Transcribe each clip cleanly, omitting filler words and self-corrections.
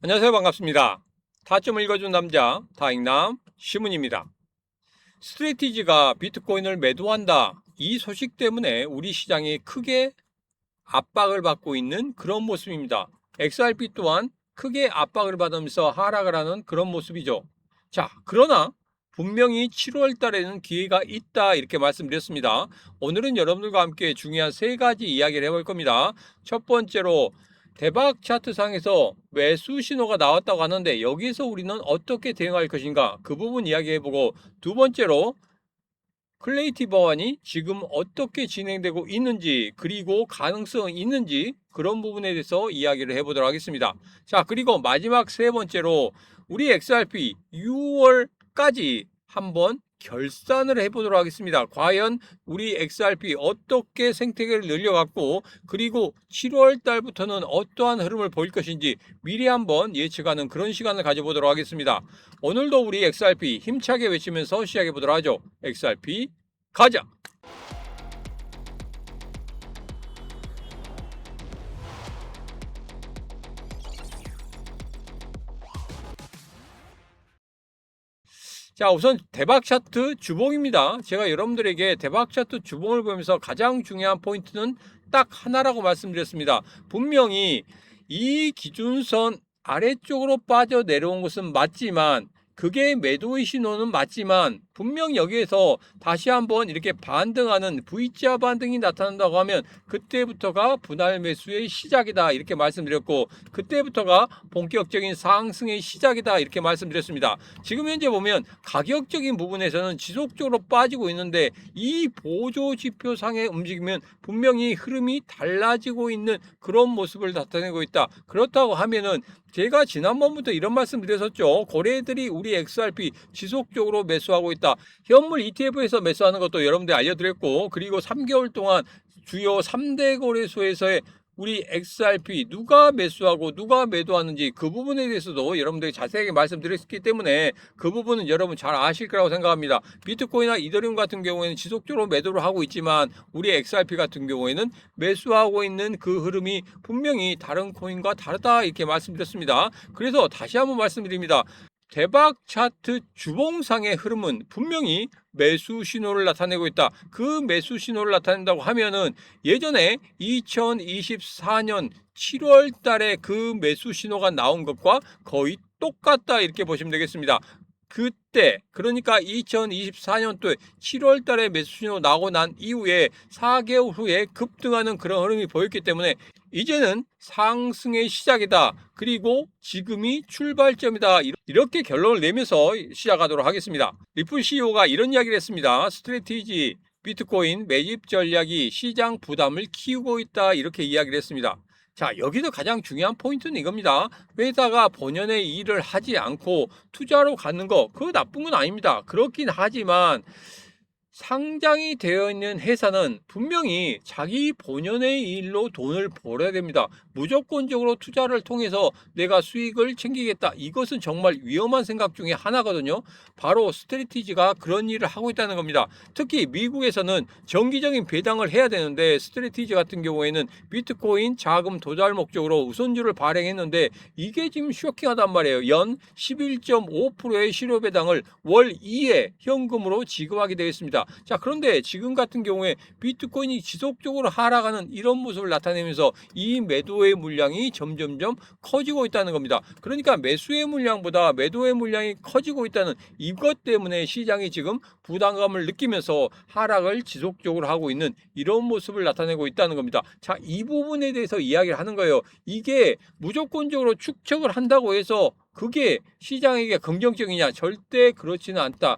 안녕하세요. 반갑습니다. 타점을 읽어준 남자 다익남 시문입니다. 스트레티지가 비트코인을 매도한다. 이 소식 때문에 우리 시장이 크게 압박을 받고 있는 그런 모습입니다. XRP 또한 크게 압박을 받으면서 하락을 하는 그런 모습이죠. 자, 그러나 분명히 7월 달에는 기회가 있다 이렇게 말씀드렸습니다. 오늘은 여러분들과 함께 중요한 세 가지 이야기를 해볼 겁니다. 첫 번째로 대박 차트상에서 매수 신호가 나왔다고 하는데 여기서 우리는 어떻게 대응할 것인가 그 부분 이야기해보고, 두 번째로 클레이티 법안이 지금 어떻게 진행되고 있는지, 그리고 가능성이 있는지 그런 부분에 대해서 이야기를 해보도록 하겠습니다. 자, 그리고 마지막 세 번째로 우리 XRP 6월까지 한번 결산을 해보도록 하겠습니다. 과연 우리 XRP 어떻게 생태계를 늘려갔고, 그리고 7월 달부터는 어떠한 흐름을 보일 것인지 미리 한번 예측하는 그런 시간을 가져보도록 하겠습니다. 오늘도 우리 XRP 힘차게 외치면서 시작해 보도록 하죠. XRP 가자! 자, 우선 대박 차트 주봉입니다. 제가 여러분들에게 대박 차트 주봉을 보면서 가장 중요한 포인트는 딱 하나라고 말씀드렸습니다. 분명히 이 기준선 아래쪽으로 빠져 내려온 것은 맞지만, 그게 매도의 신호는 맞지만, 분명 여기에서 다시 한번 이렇게 반등하는 V자 반등이 나타난다고 하면 그때부터가 분할 매수의 시작이다 이렇게 말씀드렸고, 그때부터가 본격적인 상승의 시작이다 이렇게 말씀드렸습니다. 지금 현재 보면 가격적인 부분에서는 지속적으로 빠지고 있는데, 이 보조 지표상의 움직임은 분명히 흐름이 달라지고 있는 그런 모습을 나타내고 있다. 그렇다고 하면은 제가 지난번부터 이런 말씀 드렸었죠. 고래들이 우리 XRP 지속적으로 매수하고 있다. 현물 ETF에서 매수하는 것도 여러분들 알려드렸고, 그리고 3개월 동안 주요 3대 거래소에서의 우리 XRP 누가 매수하고 누가 매도하는지 그 부분에 대해서도 여러분들이 자세하게 말씀드렸기 때문에 그 부분은 여러분 잘 아실 거라고 생각합니다. 비트코인이나 이더리움 같은 경우에는 지속적으로 매도를 하고 있지만, 우리 XRP 같은 경우에는 매수하고 있는 그 흐름이 분명히 다른 코인과 다르다 이렇게 말씀드렸습니다. 그래서 다시 한번 말씀드립니다. 대박 차트 주봉상의 흐름은 분명히 매수 신호를 나타내고 있다. 그 매수 신호를 나타낸다고 하면은 예전에 2024년 7월 달에 그 매수 신호가 나온 것과 거의 똑같다 이렇게 보시면 되겠습니다. 그때, 그러니까 2024년도에 7월 달에 매수 신호 나오고 난 이후에 4개월 후에 급등하는 그런 흐름이 보였기 때문에 이제는 상승의 시작이다. 그리고 지금이 출발점이다. 이렇게 결론을 내면서 시작하도록 하겠습니다. 리플 CEO가 이런 이야기를 했습니다. 스트래티지 비트코인 매집 전략이 시장 부담을 키우고 있다. 이렇게 이야기를 했습니다. 자, 여기서 가장 중요한 포인트는 이겁니다. 회사가 본연의 일을 하지 않고 투자로 갖는 거, 그거 나쁜 건 아닙니다. 그렇긴 하지만 상장이 되어 있는 회사는 분명히 자기 본연의 일로 돈을 벌어야 됩니다. 무조건적으로 투자를 통해서 내가 수익을 챙기겠다. 이것은 정말 위험한 생각 중에 하나거든요. 바로 스트래티지가 그런 일을 하고 있다는 겁니다. 특히 미국에서는 정기적인 배당을 해야 되는데, 스트래티지 같은 경우에는 비트코인 자금 도달 목적으로 우선주를 발행했는데 이게 지금 쇼킹하단 말이에요. 연 11.5%의 실효 배당을 월 2에 현금으로 지급하게 되어 있습니다. 자, 그런데 지금 같은 경우에 비트코인이 지속적으로 하락하는 이런 모습을 나타내면서 이 매도의 물량이 점점점 커지고 있다는 겁니다. 그러니까 매수의 물량보다 매도의 물량이 커지고 있다는 이것 때문에 시장이 지금 부담감을 느끼면서 하락을 지속적으로 하고 있는 이런 모습을 나타내고 있다는 겁니다. 자, 이 부분에 대해서 이야기를 하는 거예요. 이게 무조건적으로 축적을 한다고 해서 그게 시장에게 긍정적이냐? 절대 그렇지는 않다.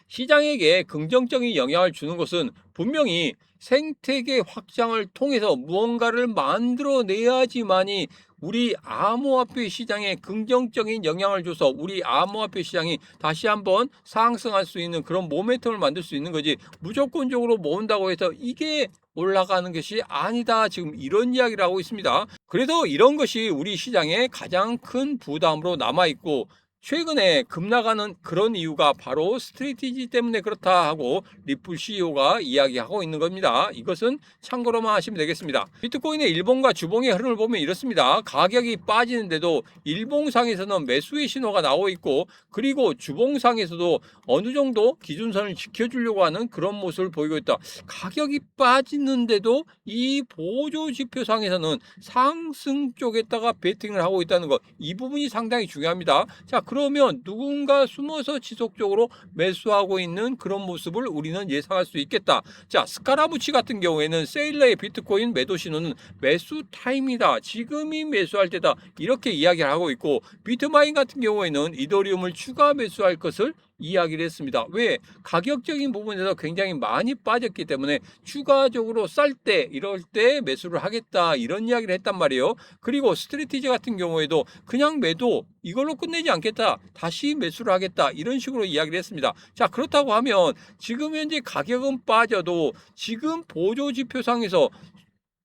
시장에게 긍정적인 영향을 주는 것은 분명히 생태계 확장을 통해서 무언가를 만들어내야지만이 우리 암호화폐 시장에 긍정적인 영향을 줘서 우리 암호화폐 시장이 다시 한번 상승할 수 있는 그런 모멘텀을 만들 수 있는 거지, 무조건적으로 모은다고 해서 이게 올라가는 것이 아니다. 지금 이런 이야기를 하고 있습니다. 그래서 이런 것이 우리 시장의 가장 큰 부담으로 남아있고, 최근에 급락하는 그런 이유가 바로 스트래티지 때문에 그렇다 하고 리플 CEO가 이야기하고 있는 겁니다. 이것은 참고로만 하시면 되겠습니다. 비트코인의 일봉과 주봉의 흐름을 보면 이렇습니다. 가격이 빠지는데도 일봉상에서는 매수의 신호가 나오고 있고, 그리고 주봉상에서도 어느 정도 기준선을 지켜주려고 하는 그런 모습을 보이고 있다. 가격이 빠지는데도 이 보조 지표상에서는 상승 쪽에다가 베팅을 하고 있다는 것, 이 부분이 상당히 중요합니다. 자, 그러면 누군가 숨어서 지속적으로 매수하고 있는 그런 모습을 우리는 예상할 수 있겠다. 자, 스카라무치 같은 경우에는 세일러의 비트코인 매도 신호는 매수 타임이다, 지금이 매수할 때다, 이렇게 이야기를 하고 있고, 비트마인 같은 경우에는 이더리움을 추가 매수할 것을 이야기를 했습니다. 왜? 가격적인 부분에서 굉장히 많이 빠졌기 때문에 추가적으로 쌀 때, 이럴 때 매수를 하겠다, 이런 이야기를 했단 말이에요. 그리고 스트래티지 같은 경우에도 그냥 매도, 이걸로 끝내지 않겠다, 다시 매수를 하겠다, 이런 식으로 이야기를 했습니다. 자, 그렇다고 하면 지금 현재 가격은 빠져도 지금 보조지표상에서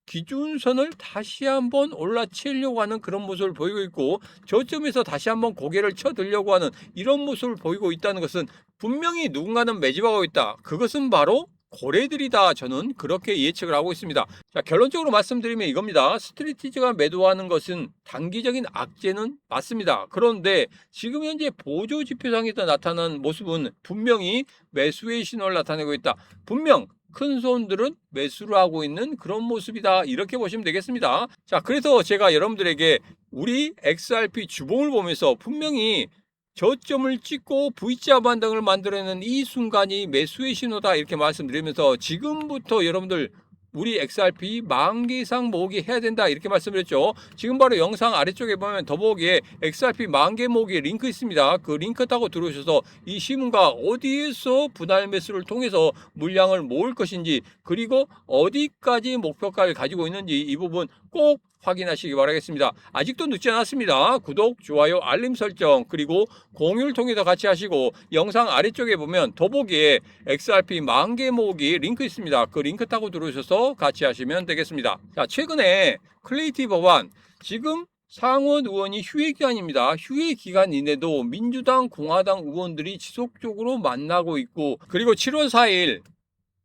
기준선을 다시 한번 올라치려고 하는 그런 모습을 보이고 있고, 저점에서 다시 한번 고개를 쳐들려고 하는 이런 모습을 보이고 있다는 것은 분명히 누군가는 매집하고 있다. 그것은 바로 고래들이다. 저는 그렇게 예측을 하고 있습니다. 자, 결론적으로 말씀드리면 이겁니다. 스트리티지가 매도하는 것은 단기적인 악재는 맞습니다. 그런데 지금 현재 보조 지표상에서 나타난 모습은 분명히 매수의 신호를 나타내고 있다. 분명 큰 손들은 매수를 하고 있는 그런 모습이다, 이렇게 보시면 되겠습니다. 자, 그래서 제가 여러분들에게 우리 XRP 주봉을 보면서 분명히 저점을 찍고 V자 반등을 만들어내는 이 순간이 매수의 신호다, 이렇게 말씀드리면서 지금부터 여러분들 우리 XRP 만개 이상 모으기 해야 된다, 이렇게 말씀드렸죠. 지금 바로 영상 아래쪽에 보면 더보기에 XRP 만개 모으기 링크 있습니다. 그 링크 타고 들어오셔서 이 시문과 어디에서 분할 매수를 통해서 물량을 모을 것인지, 그리고 어디까지 목표가를 가지고 있는지 이 부분 꼭 확인하시기 바라겠습니다. 아직도 늦지 않았습니다. 구독, 좋아요, 알림 설정, 그리고 공유를 통해서 같이 하시고, 영상 아래쪽에 보면 더보기에 XRP 만개 모으기 링크 있습니다. 그 링크 타고 들어오셔서 같이 하시면 되겠습니다. 자, 최근에 클레이티 법안, 지금 상원 의원이 휴회 기간입니다. 휴회 기간 이내도 민주당, 공화당 의원들이 지속적으로 만나고 있고, 그리고 7월 4일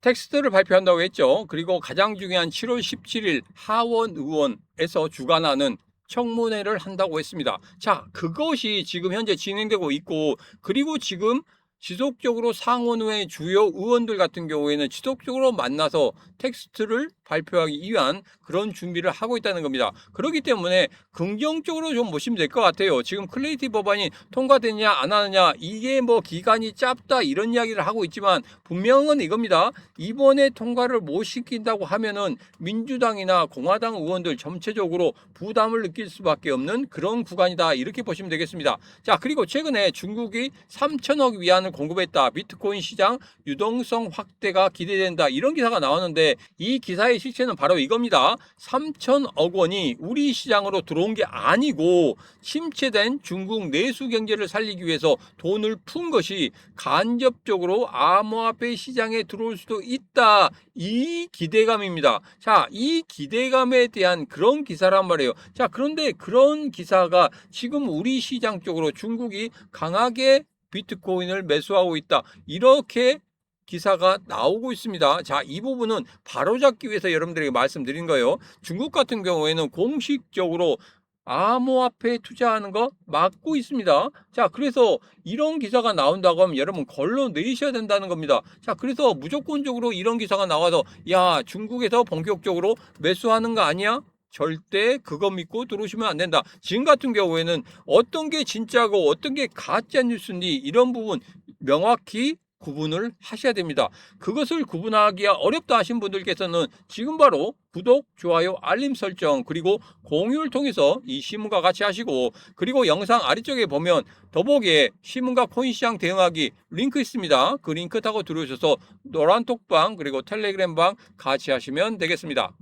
텍스트를 발표한다고 했죠. 그리고 가장 중요한 7월 17일 하원 의원에서 주관하는 청문회를 한다고 했습니다. 자, 그것이 지금 현재 진행되고 있고, 그리고 지금 지속적으로 상원의 주요 의원들 같은 경우에는 지속적으로 만나서 텍스트를 발표하기 위한 그런 준비를 하고 있다는 겁니다. 그렇기 때문에 긍정적으로 좀 보시면 될 것 같아요. 지금 클레이티 법안이 통과되냐 안 하느냐, 이게 뭐 기간이 짧다 이런 이야기를 하고 있지만 분명한 이겁니다. 이번에 통과를 못 시킨다고 하면은 민주당이나 공화당 의원들 전체적으로 부담을 느낄 수밖에 없는 그런 구간이다, 이렇게 보시면 되겠습니다. 자, 그리고 최근에 중국이 3천억 위안을 공급했다, 비트코인 시장 유동성 확대가 기대된다, 이런 기사가 나왔는데 이 기사의 실체는 바로 이겁니다. 3천억 원이 우리 시장으로 들어온 게 아니고 침체된 중국 내수 경제를 살리기 위해서 돈을 푼 것이 간접적으로 암호화폐 시장에 들어올 수도 있다, 이 기대감입니다. 자, 이 기대감에 대한 그런 기사란 말이에요. 자, 그런데 그런 기사가 지금 우리 시장 쪽으로 중국이 강하게 비트코인을 매수하고 있다, 이렇게 기사가 나오고 있습니다. 자, 이 부분은 바로잡기 위해서 여러분들에게 말씀드린 거예요. 중국 같은 경우에는 공식적으로 암호화폐에 투자하는 거 막고 있습니다. 자, 그래서 이런 기사가 나온다고 하면 여러분 걸러내셔야 된다는 겁니다. 자, 그래서 무조건적으로 이런 기사가 나와서 야, 중국에서 본격적으로 매수하는 거 아니야? 절대 그거 믿고 들어오시면 안 된다. 지금 같은 경우에는 어떤 게 진짜고 어떤 게 가짜 뉴스인지 이런 부분 명확히 구분을 하셔야 됩니다. 그것을 구분하기가 어렵다 하신 분들께서는 지금 바로 구독, 좋아요, 알림 설정, 그리고 공유를 통해서 이 신문과 같이 하시고, 그리고 영상 아래쪽에 보면 더보기에 신문과 코인시장 대응하기 링크 있습니다. 그 링크 타고 들어오셔서 노란톡방 그리고 텔레그램방 같이 하시면 되겠습니다.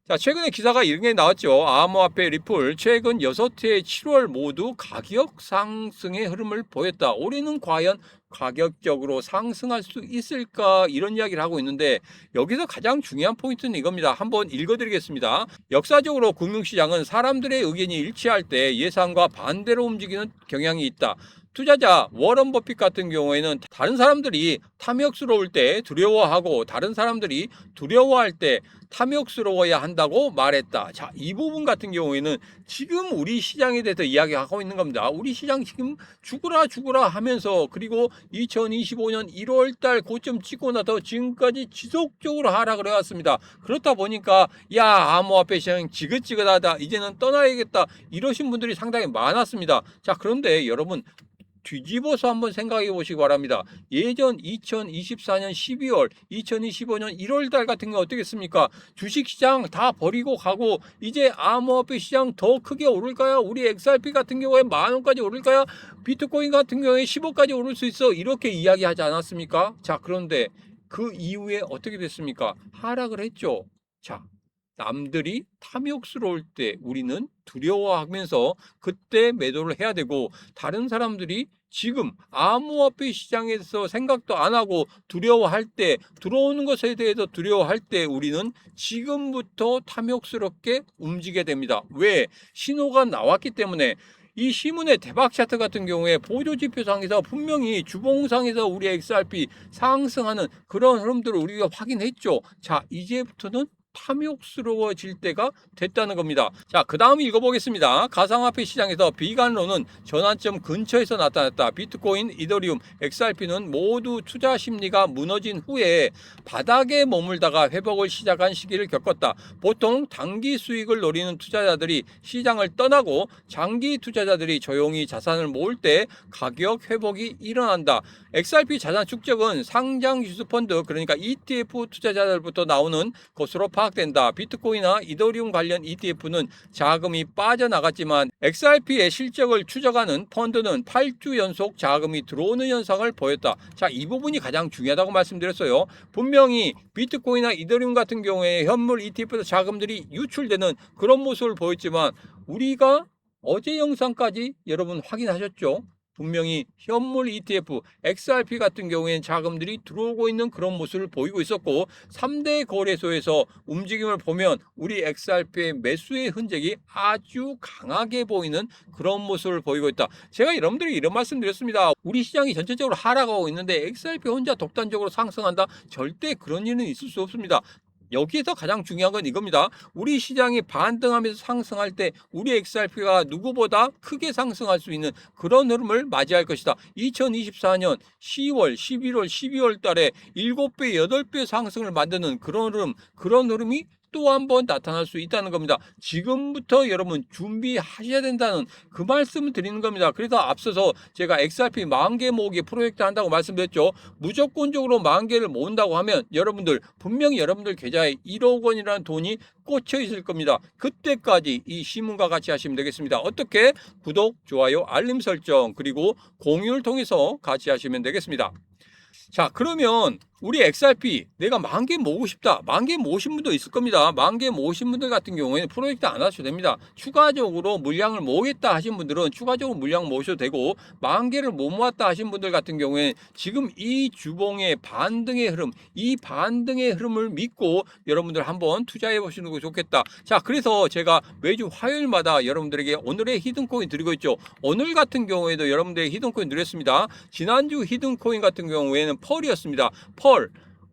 자, 최근에 기사가 이런 게 나왔죠. 암호화폐 리플 최근 6회 7월 모두 가격 상승의 흐름을 보였다. 올해는 과연 가격적으로 상승할 수 있을까? 이런 이야기를 하고 있는데 여기서 가장 중요한 포인트는 이겁니다. 한번 읽어드리겠습니다. 역사적으로 금융시장은 사람들의 의견이 일치할 때 예상과 반대로 움직이는 경향이 있다. 투자자 워런 버핏 같은 경우에는 다른 사람들이 탐욕스러울 때 두려워하고 다른 사람들이 두려워할 때 탐욕스러워야 한다고 말했다. 자, 이 부분 같은 경우에는 지금 우리 시장에 대해서 이야기하고 있는 겁니다. 우리 시장 지금 죽으라 죽으라 하면서 그리고 2025년 1월 달 고점 찍고 나서 지금까지 지속적으로 하락을 해왔습니다. 그렇다 보니까 야, 암호화폐 시장 지긋지긋하다. 이제는 떠나야겠다. 이러신 분들이 상당히 많았습니다. 자, 그런데 여러분 뒤집어서 한번 생각해 보시기 바랍니다. 예전 2024년 12월, 2025년 1월 달 같은 거 어떻겠습니까? 주식시장 다 버리고 가고 이제 암호화폐 시장 더 크게 오를까요? 우리 XRP 같은 경우에 10,000원까지 오를까요? 비트코인 같은 경우에 10억까지 오를 수 있어. 이렇게 이야기하지 않았습니까? 자, 그런데 그 이후에 어떻게 됐습니까? 하락을 했죠. 자, 남들이 탐욕스러울 때 우리는 두려워하면서 그때 매도를 해야 되고 다른 사람들이 지금 암호화폐 시장에서 생각도 안 하고 두려워할 때 들어오는 것에 대해서 두려워할 때 우리는 지금부터 탐욕스럽게 움직여야 됩니다. 왜? 신호가 나왔기 때문에. 이 시문의 대박 차트 같은 경우에 보조지표상에서 분명히 주봉상에서 우리 XRP 상승하는 그런 흐름들을 우리가 확인했죠. 자, 이제부터는 탐욕스러워질 때가 됐다는 겁니다. 자, 그 다음 읽어보겠습니다. 가상화폐 시장에서 비관론은 전환점 근처에서 나타났다. 비트코인, 이더리움, XRP는 모두 투자 심리가 무너진 후에 바닥에 머물다가 회복을 시작한 시기를 겪었다. 보통 단기 수익을 노리는 투자자들이 시장을 떠나고 장기 투자자들이 조용히 자산을 모을 때 가격 회복이 일어난다. XRP 자산 축적은 상장 유스펀드 그러니까 ETF 투자자들부터 나오는 것으로 파악된다. 비트코인이나 이더리움 관련 ETF는 자금이 빠져나갔지만 XRP의 실적을 추적하는 펀드는 8주 연속 자금이 들어오는 현상을 보였다. 자, 이 부분이 가장 중요하다고 말씀드렸어요. 분명히 비트코인이나 이더리움 같은 경우에 현물 ETF에서 자금들이 유출되는 그런 모습을 보였지만 우리가 어제 영상까지 여러분 확인하셨죠? 분명히 현물 ETF, XRP 같은 경우에는 자금들이 들어오고 있는 그런 모습을 보이고 있었고 3대 거래소에서 움직임을 보면 우리 XRP의 매수의 흔적이 아주 강하게 보이는 그런 모습을 보이고 있다. 제가 여러분들이 이런 말씀 드렸습니다. 우리 시장이 전체적으로 하락하고 있는데 XRP 혼자 독단적으로 상승한다? 절대 그런 일은 있을 수 없습니다. 여기에서 가장 중요한 건 이겁니다. 우리 시장이 반등하면서 상승할 때 우리 XRP가 누구보다 크게 상승할 수 있는 그런 흐름을 맞이할 것이다. 2024년 10월, 11월, 12월 달에 7배, 8배 상승을 만드는 그런 흐름이 또 한 번 나타날 수 있다는 겁니다. 지금부터 여러분 준비하셔야 된다는 그 말씀을 드리는 겁니다. 그래서 앞서서 제가 XRP 10,000개 모으기 프로젝트 한다고 말씀드렸죠. 무조건적으로 10,000개를 모은다고 하면 여러분들 분명히 여러분들 계좌에 1억 원이라는 돈이 꽂혀 있을 겁니다. 그때까지 이 시문과 같이 하시면 되겠습니다. 어떻게? 구독, 좋아요, 알림 설정 그리고 공유를 통해서 같이 하시면 되겠습니다. 자, 그러면 우리 XRP 내가 10,000개 모으고 싶다. 10,000개 모으신 분도 있을 겁니다. 10,000개 모으신 분들 같은 경우에는 프로젝트 안 하셔도 됩니다. 추가적으로 물량을 모으겠다 하신 분들은 추가적으로 물량 모으셔도 되고 10,000개를 못 모았다 하신 분들 같은 경우에는 지금 이 주봉의 반등의 흐름, 이 반등의 흐름을 믿고 여러분들 한번 투자해 보시는 거 좋겠다. 자, 그래서 제가 매주 화요일마다 여러분들에게 오늘의 히든코인 드리고 있죠. 오늘 같은 경우에도 여러분들의 히든코인 드렸습니다. 지난주 히든코인 같은 경우에는 펄이었습니다.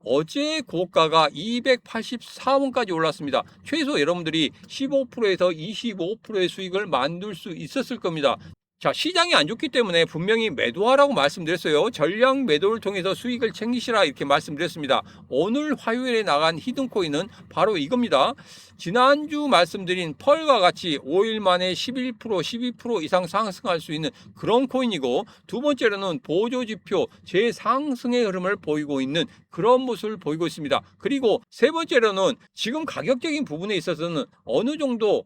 어제 고가가 284원까지 올랐습니다. 최소 여러분들이 15%에서 25%의 수익을 만들 수 있었을 겁니다. 자, 시장이 안 좋기 때문에 분명히 매도하라고 말씀드렸어요. 전량 매도를 통해서 수익을 챙기시라 이렇게 말씀드렸습니다. 오늘 화요일에 나간 히든코인은 바로 이겁니다. 지난주 말씀드린 펄과 같이 5일 만에 11%, 12% 이상 상승할 수 있는 그런 코인이고 두 번째로는 보조지표 재상승의 흐름을 보이고 있는 그런 모습을 보이고 있습니다. 그리고 세 번째로는 지금 가격적인 부분에 있어서는 어느 정도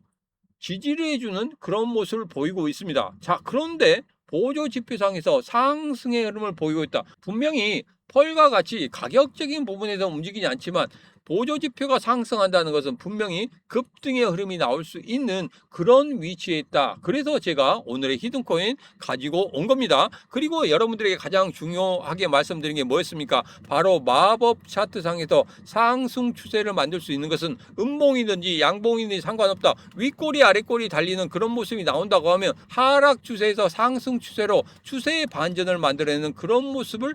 지지를 해주는 그런 모습을 보이고 있습니다. 자, 그런데 보조지표상에서 상승의 흐름을 보이고 있다. 분명히 펄과 같이 가격적인 부분에서 움직이지 않지만 보조지표가 상승한다는 것은 분명히 급등의 흐름이 나올 수 있는 그런 위치에 있다. 그래서 제가 오늘의 히든코인 가지고 온 겁니다. 그리고 여러분들에게 가장 중요하게 말씀드린 게 뭐였습니까? 바로 마법 차트상에서 상승 추세를 만들 수 있는 것은 음봉이든지 양봉이든지 상관없다. 윗꼬리 아랫꼬리 달리는 그런 모습이 나온다고 하면 하락 추세에서 상승 추세로 추세의 반전을 만들어내는 그런 모습을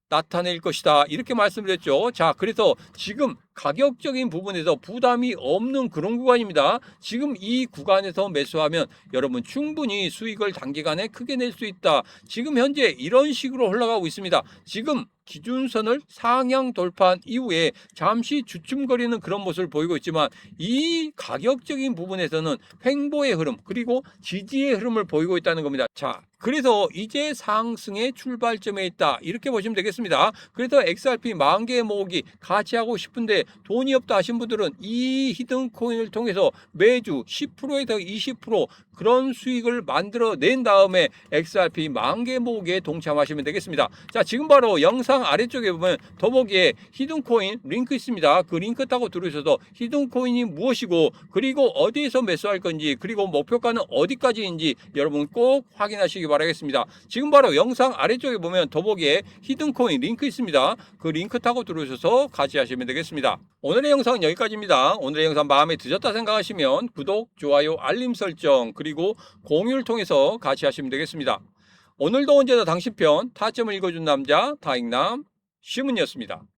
나타낼 것이다. 이렇게 말씀드렸죠. 자, 그래서 지금 가격적인 부분에서 부담이 없는 그런 구간입니다. 지금 이 구간에서 매수하면 여러분 충분히 수익을 단기간에 크게 낼 수 있다. 지금 현재 이런 식으로 올라가고 있습니다. 지금 기준선을 상향 돌파한 이후에 잠시 주춤거리는 그런 모습을 보이고 있지만 이 가격적인 부분에서는 횡보의 흐름 그리고 지지의 흐름을 보이고 있다는 겁니다. 자, 그래서 이제 상승의 출발점에 있다. 이렇게 보시면 되겠습니다. 그래서 XRP 10,000개 모으기 같이 하고 싶은데 돈이 없다 하신 분들은 이 히든코인을 통해서 매주 10%에서 20% 그런 수익을 만들어낸 다음에 XRP 10,000개 모으기에 동참하시면 되겠습니다. 자, 지금 바로 영상 아래쪽에 보면 더보기에 히든코인 링크 있습니다. 그 링크 타고 들어오셔서 히든코인이 무엇이고 그리고 어디에서 매수할 건지 그리고 목표가는 어디까지인지 여러분 꼭 확인하시기 바라겠습니다. 지금 바로 영상 아래쪽에 보면 더보기에 히든코인 링크 있습니다. 그 링크 타고 들어오셔서 같이 하시면 되겠습니다. 오늘의 영상은 여기까지입니다. 오늘의 영상 마음에 드셨다 생각하시면 구독, 좋아요, 알림 설정 그리고 공유를 통해서 같이 하시면 되겠습니다. 오늘도 언제나 당신 편 타점을 읽어준 남자 다익남 시문이었습니다.